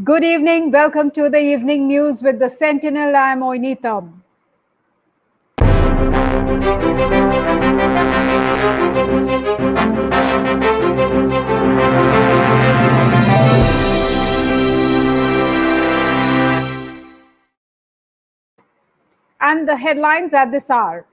Good evening. Welcome to the evening news with the Sentinel. I am Oinitam. And the headlines at this hour.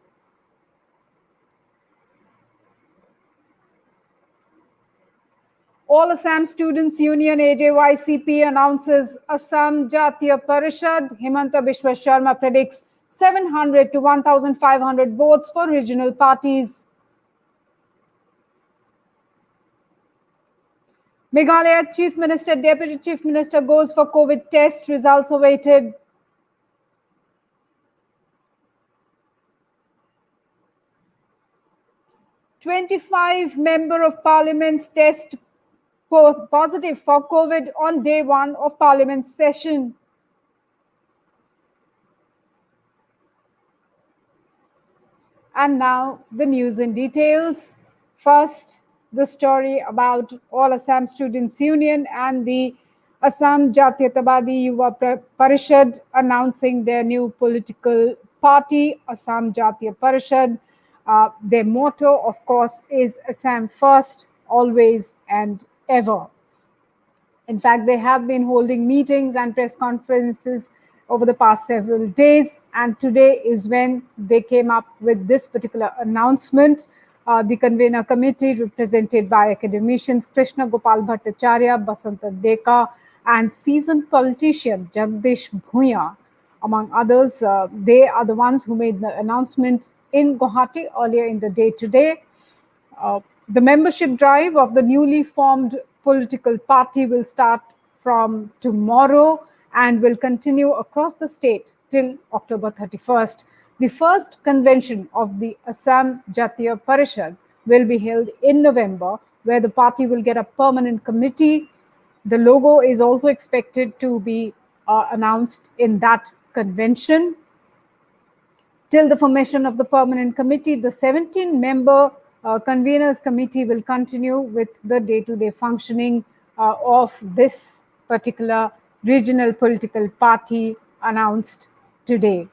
All Assam Students Union AJYCP announces Assam Jatiya Parishad. Himanta Biswa Sharma predicts 700 to 1,500 votes for regional parties. Meghalaya Chief Minister, Deputy Chief Minister goes for COVID test. Results awaited. "25 Member of Parliament's test positive for COVID on day one of Parliament session." And now the news in details. First, the story about All Assam Students Union and the Assam Jatiyatabadi Yuva Parishad announcing their new political party, Assam Jatiya Parishad. Their motto, of course, is Assam first, always and ever. In fact, they have been holding meetings and press conferences over the past several days, and today is when they came up with this particular announcement. The convener committee, represented by academicians Krishna Gopal Bhattacharya, Basanta Deka, and seasoned politician Jagdish Bhuya, among others, they are the ones who made the announcement in Guwahati earlier in the day today. The membership drive of the newly formed political party will start from tomorrow and will continue across the state till October 31st. The first convention of the Assam Jatiya Parishad will be held in November, where the party will get a permanent committee. The logo is also expected to be announced in that convention. Till the formation of the permanent committee, the 17-member conveners committee will continue with the day-to-day functioning of this particular regional political party announced today.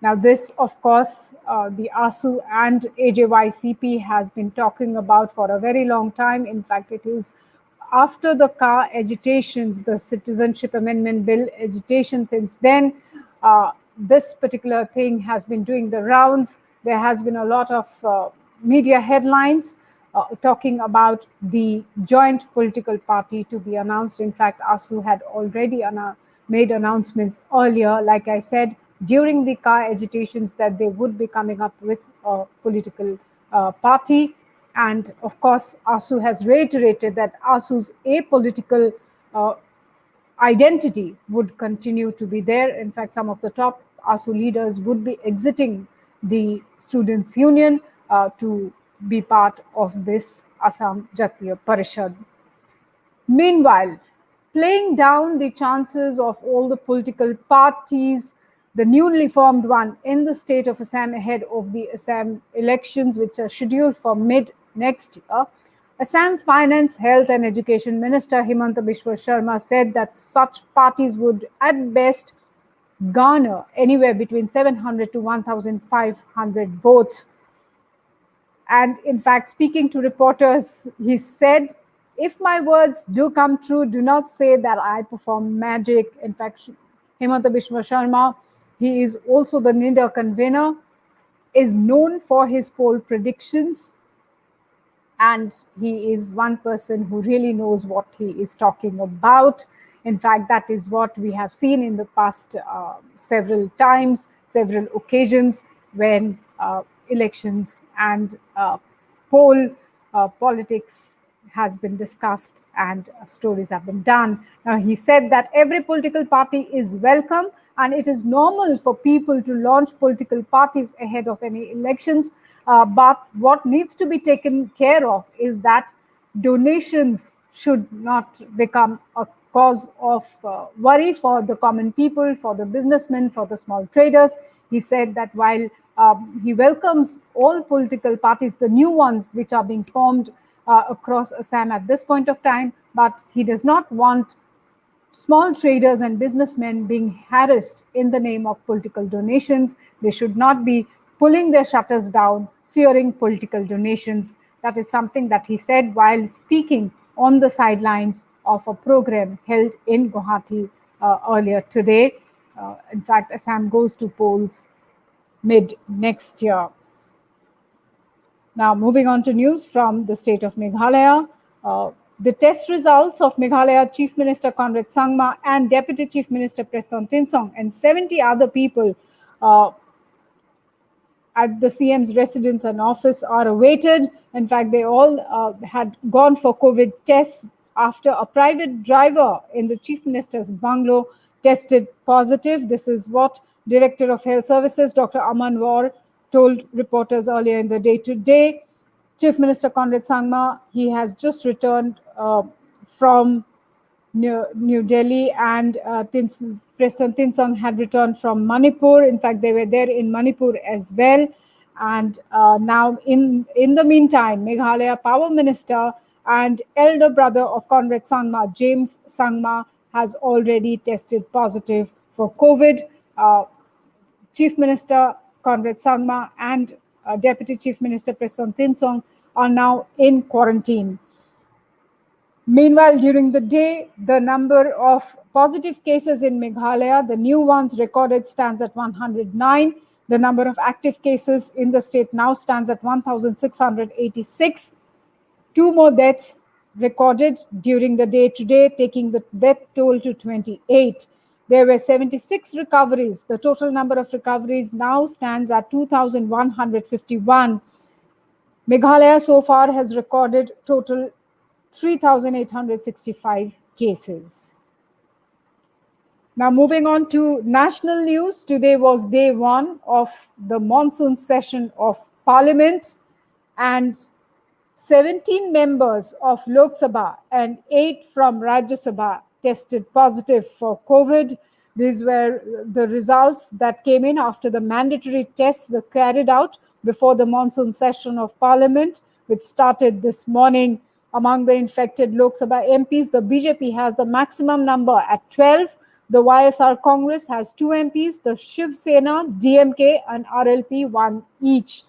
Now, this, of course, the ASU and AJYCP has been talking about for a very long time. In fact, it is after the car agitations, the Citizenship Amendment Bill agitation since then, this particular thing has been doing the rounds. There has been a lot of media headlines talking about the joint political party to be announced. In fact, ASU had already made announcements earlier, like I said, during the car agitations, that they would be coming up with a political party. And of course, ASU has reiterated that ASU's apolitical identity would continue to be there. In fact, some of the top ASU leaders would be exiting the Students' Union to be part of this Assam Jatiya Parishad. Meanwhile, playing down the chances of all the political parties, the newly formed one in the state of Assam ahead of the Assam elections, which are scheduled for mid next year, Assam Finance, Health and Education Minister Himanta Biswa Sharma said that such parties would at best garner anywhere between 700 to 1,500 votes. And in fact, speaking to reporters, he said, "If my words do come true, do not say that I perform magic." In fact, Himanta Biswa Sharma, he is also the NIDA convener, is known for his poll predictions. And he is one person who really knows what he is talking about. In fact, that is what we have seen in the past several times, several occasions when elections and poll politics has been discussed and stories have been done. Now, he said that every political party is welcome and it is normal for people to launch political parties ahead of any elections. But what needs to be taken care of is that donations should not become a cause of worry for the common people, for the businessmen, for the small traders. He said that while he welcomes all political parties, the new ones which are being formed across Assam at this point of time, but he does not want small traders and businessmen being harassed in the name of political donations. They should not be pulling their shutters down, fearing political donations. That is something that he said while speaking on the sidelines of a program held in Guwahati earlier today. In fact, Assam goes to polls mid next year. Now, moving on to news from the state of Meghalaya. The test results of Meghalaya Chief Minister Conrad Sangma and Deputy Chief Minister Preston Tinsong and 70 other people at the CM's residence and office are awaited. In fact, they all had gone for COVID tests after a private driver in the Chief Minister's bungalow tested positive. This is what Director of Health Services, Dr. Aman War, told reporters earlier in the day. Today, Chief Minister Conrad Sangma, he has just returned from New Delhi, and Preston Tinsong had returned from Manipur. In fact, they were there in Manipur as well. And now, in the meantime, Meghalaya Power Minister and elder brother of Conrad Sangma, James Sangma, has already tested positive for COVID. Chief Minister Conrad Sangma and Deputy Chief Minister Preston Tinsong are now in quarantine. Meanwhile, during the day, the number of positive cases in Meghalaya, the new ones recorded, stands at 109. The number of active cases in the state now stands at 1,686. 2 more deaths recorded during the day today, taking the death toll to 28. There were 76 recoveries. The total number of recoveries now stands at 2,151. Meghalaya so far has recorded total 3,865 cases. Now, moving on to national news. Today was day 1 of the monsoon session of Parliament, and 17 members of Lok Sabha and 8 from Rajya Sabha tested positive for COVID. These were the results that came in after the mandatory tests were carried out before the monsoon session of Parliament, which started this morning. Among the infected Lok Sabha MPs, the BJP has the maximum number at 12. The YSR Congress has 2 MPs, the Shiv Sena, DMK and RLP 1 each.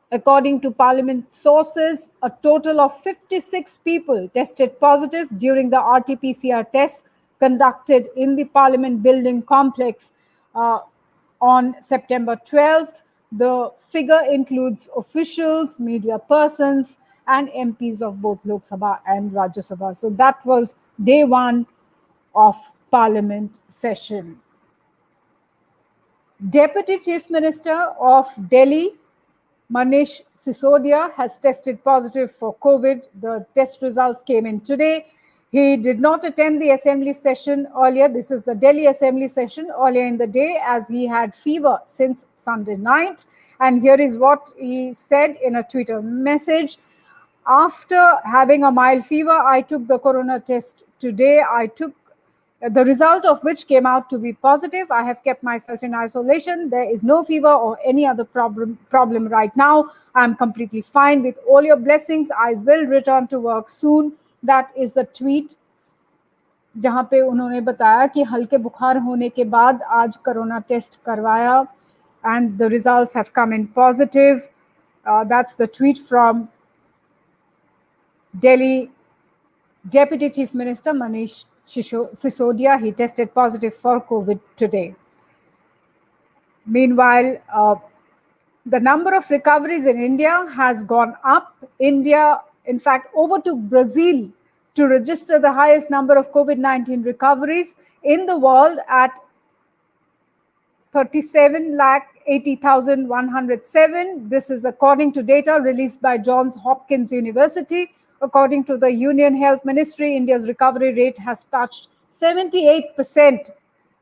According to Parliament sources, a total of 56 people tested positive during the RT-PCR tests conducted in the Parliament building complex on September 12th. The figure includes officials, media persons, and MPs of both Lok Sabha and Rajya Sabha. So that was day 1 of Parliament session. Deputy Chief Minister of Delhi, Manish Sisodia, has tested positive for COVID. The test results came in today. He did not attend the assembly session earlier. This is the Delhi assembly session earlier in the day, as he had fever since Sunday night. And here is what he said in a Twitter message. After having a mild fever, I took the corona test today. I took the result of which came out to be positive. I have kept myself in isolation. There is no fever or any other problem right now. I'm completely fine. With all your blessings, I will return to work soon. That is the tweet, जहाँ पे उन्होंने बताया कि हल्के बुखार होने के बाद आज कोरोना टेस्ट करवाया and the results have come in positive. That's the tweet from Delhi Deputy Chief Minister Manish Sisodia. He tested positive for COVID today. Meanwhile, the number of recoveries in India has gone up. India, in fact, overtook Brazil to register the highest number of COVID-19 recoveries in the world at 37,80,107. This is according to data released by Johns Hopkins University. According to the Union Health Ministry, India's recovery rate has touched 78%,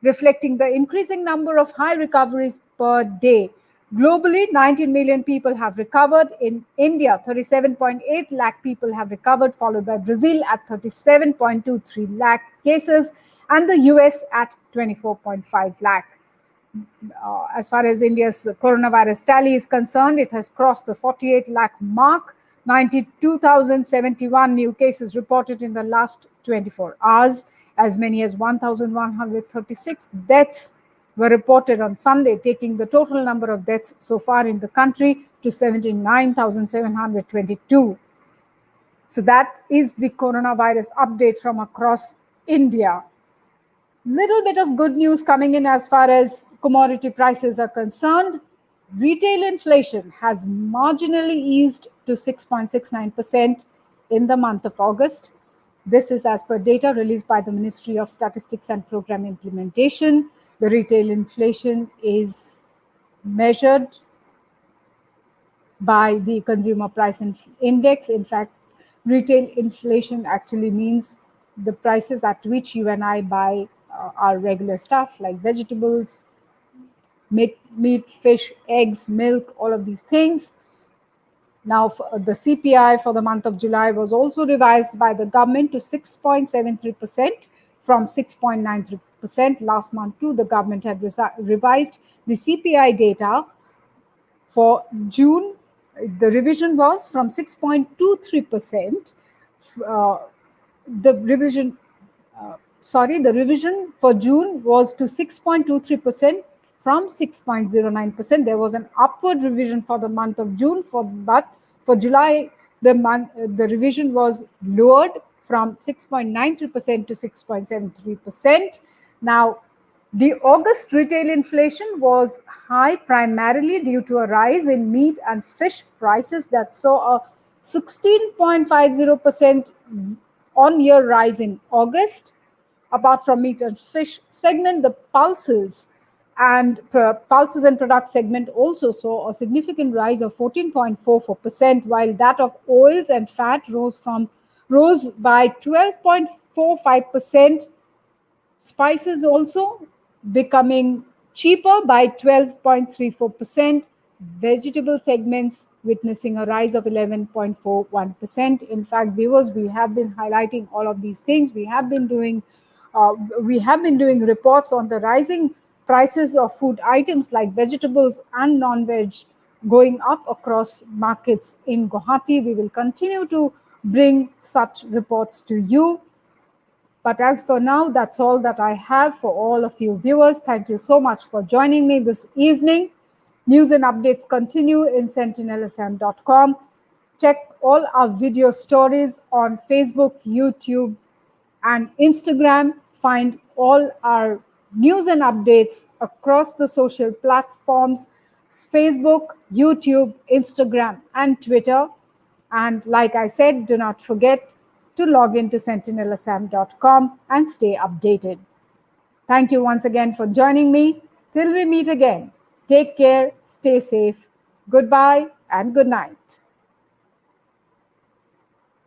reflecting the increasing number of high recoveries per day. Globally, 19 million people have recovered. In India, 37.8 lakh people have recovered, followed by Brazil at 37.23 lakh cases, and the US at 24.5 lakh. As far as India's coronavirus tally is concerned, it has crossed the 48 lakh mark. 92,071 new cases reported in the last 24 hours. As many as 1,136 deaths were reported on Sunday, taking the total number of deaths so far in the country to 79,722. So that is the coronavirus update from across India. Little bit of good news coming in as far as commodity prices are concerned. Retail inflation has marginally eased to 6.69% in the month of August. This is as per data released by the Ministry of Statistics and Program Implementation. The retail inflation is measured by the consumer price index. In fact, retail inflation actually means the prices at which you and I buy our regular stuff like vegetables, meat, fish, eggs, milk, all of these things. Now, the CPI for the month of July was also revised by the government to 6.73% from 6.93% last month too. The government had revised the CPI data for June. The revision was from 6.23%. The revision for June was to 6.23% from 6.09%. There was an upward revision for the month of June, but for July, the revision was lowered from 6.93% to 6.73%. Now, the August retail inflation was high primarily due to a rise in meat and fish prices that saw a 16.50% on-year rise in August. Apart from meat and fish segment, the pulses and product segment also saw a significant rise of 14.44%, while that of oils and fat rose by 12.45%. Spices also becoming cheaper by 12.34%. Vegetable segments witnessing a rise of 11.41%. In fact, viewers, we have been highlighting all of these things. We have been doing reports on the rising prices of food items like vegetables and non-veg going up across markets in Guwahati. We will continue to bring such reports to you. But as for now, that's all that I have for all of you viewers. Thank you so much for joining me this evening. News and updates continue in sentinelsm.com. Check all our video stories on Facebook, YouTube, and Instagram. Find all our news and updates across the social platforms: Facebook, YouTube, Instagram, and Twitter. And like I said, do not forget to log into sentinelsm.com and stay updated. Thank you once again for joining me. Till we meet again, take care, stay safe. Goodbye and good night.